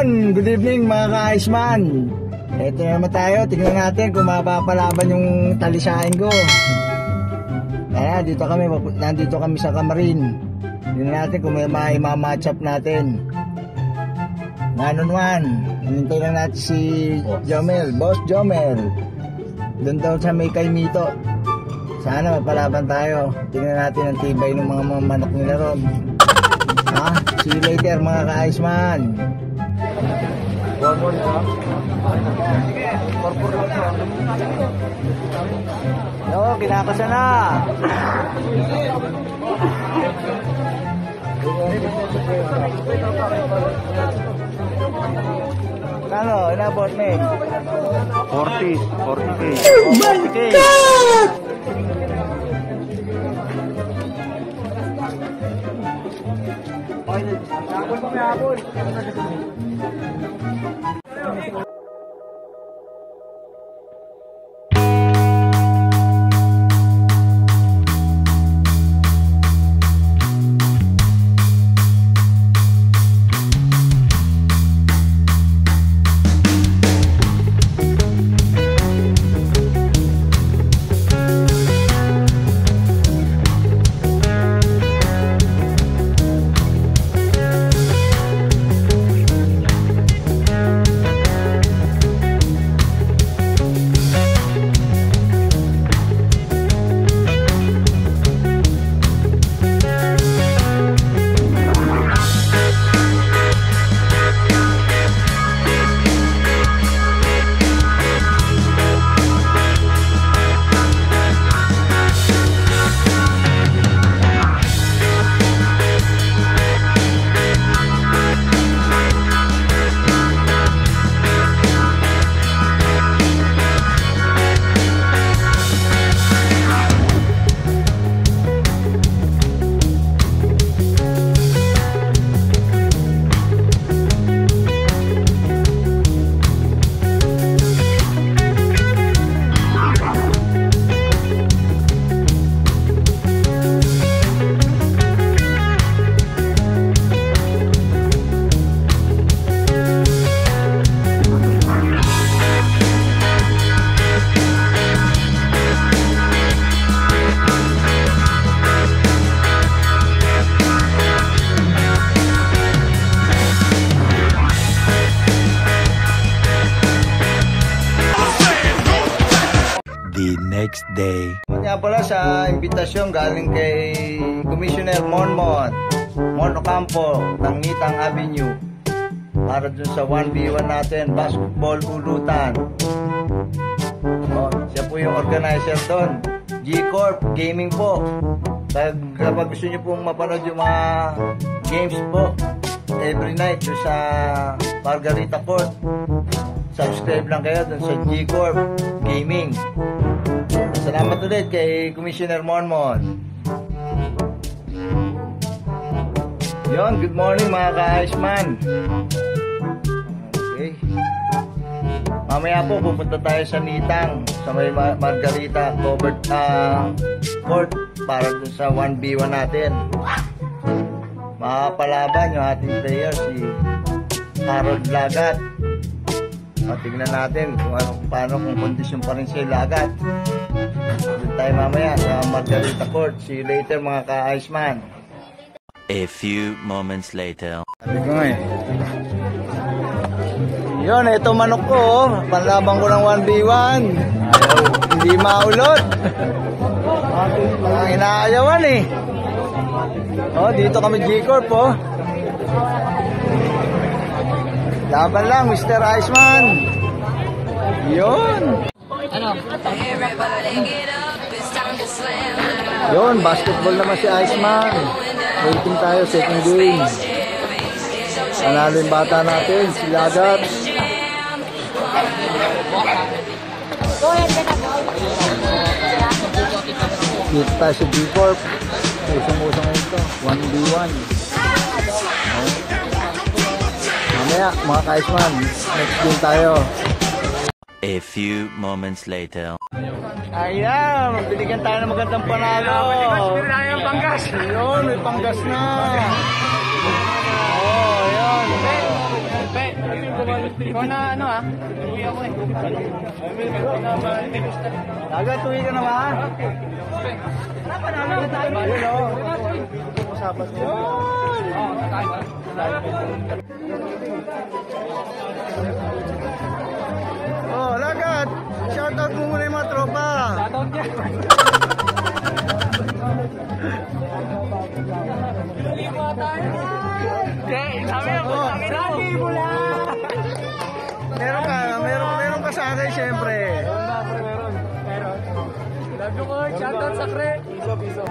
Yon, good evening mga ka-Iceman. Ito na naman tayo, tingnan natin kung mapapalaban yung talisain ko. Kaya nandito kami sa Kamarin. Tingnan natin kung may ma-match up natin. 1-on-1. Hinintay lang natin si Jomel, Boss Jomel. Doon daw sa may kay Mito. Sana mapalaban tayo. Tingnan natin ang tibay ng mga manok nila ron. Ha? See you later mga ka-Iceman. Yo, kinakasa na. Kano, inabot na 40K. Oh my God! The next day. Kanya pala sa imbitasyon galing kay Commissioner Monmon Ocampo ng Nitang Avenue para dun sa 1v1 natin, basketball ulutan. Siya po yung organizer doon. G-Corp Gaming po. Kapag gusto nyo pong mapanood yung mga games po every night so sa Margarita Court, subscribe lang kayo dun sa G-Corp Gaming. Salamat ulit kay Commissioner Monmon. Yon, good morning mga ka-Iceman. Okay. Mamaya po pupunta tayo sa Nitang, sa may Margarita covered court para dun sa 1v1 natin. Makapalaban yung ating player si Harold Lagat. Tingnan natin paano kung kondisyon pa rin si Lagat. Doon tayo mamaya sa Margarita Court. See you later mga ka-Iceman. A few moments later. Sabi ko nga yun, ito manok ko. Panlabang ko ng 1v1. Hindi maulot. Ang inaayawan eh. Dito kami G-Corp Laban lang, Mr. Iceman. Yun. Yun, basketball naman si Iceman. Waiting tayo, second game. Panalo yung bata natin, si Lagat. Dito tayo sa G-Corp. Usong-usong ngayon ito. 1v1. Mamaya, mga ka-Iceman, next game tayo. A few moments later. Ayan, binigyan tayo ng magandang panalo. May panggas. Yun, may panggas na. Yun. Ikaw na ano ha? Uwi ako eh. Dagat, tuwi ka na ba? Panalo na tayo. Usapan mo. Oh, Lagat! Shoutout mo muna yung mga tropa. Shoutout niya. Okay, sabi ako, lagi mo lang. Meron ka sa akin, syempre. Meron. Love you, Coach. Shoutout sa Kre. Piso.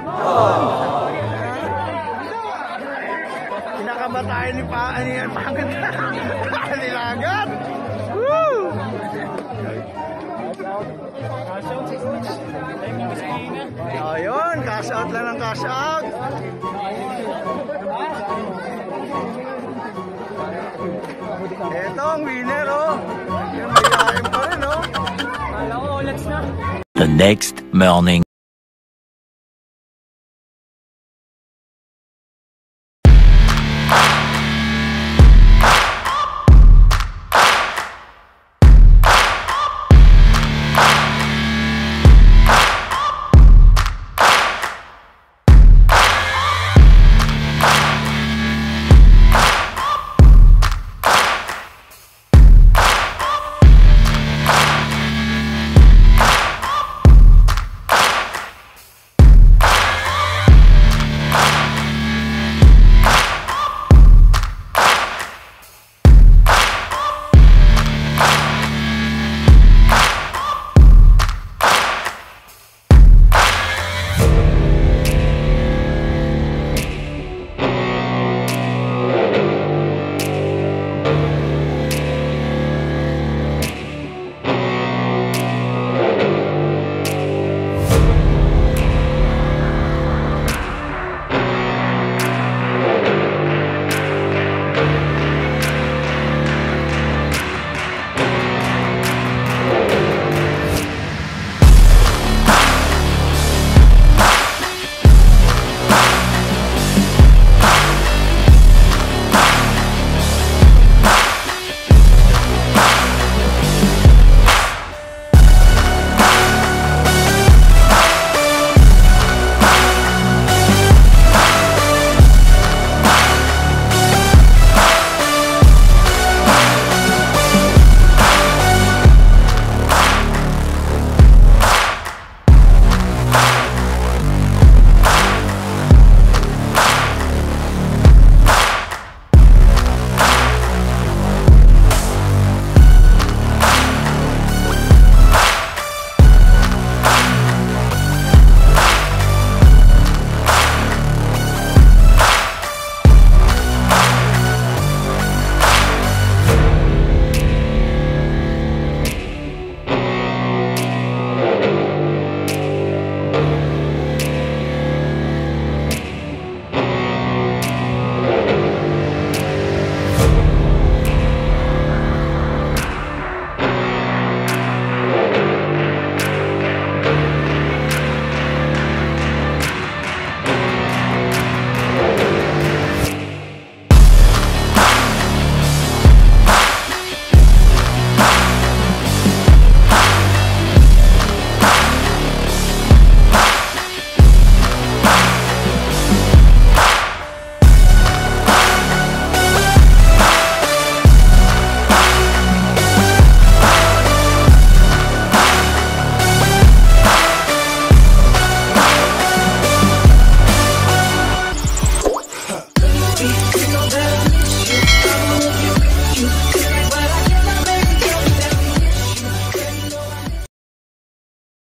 Kinakabatayan ni Pangit ni Lagat. Woo! Ayun, cash out lang ng cash out. Ito ang winner, oh. Yung mayayain pa rin, oh. Kala ko, let's na. The next morning.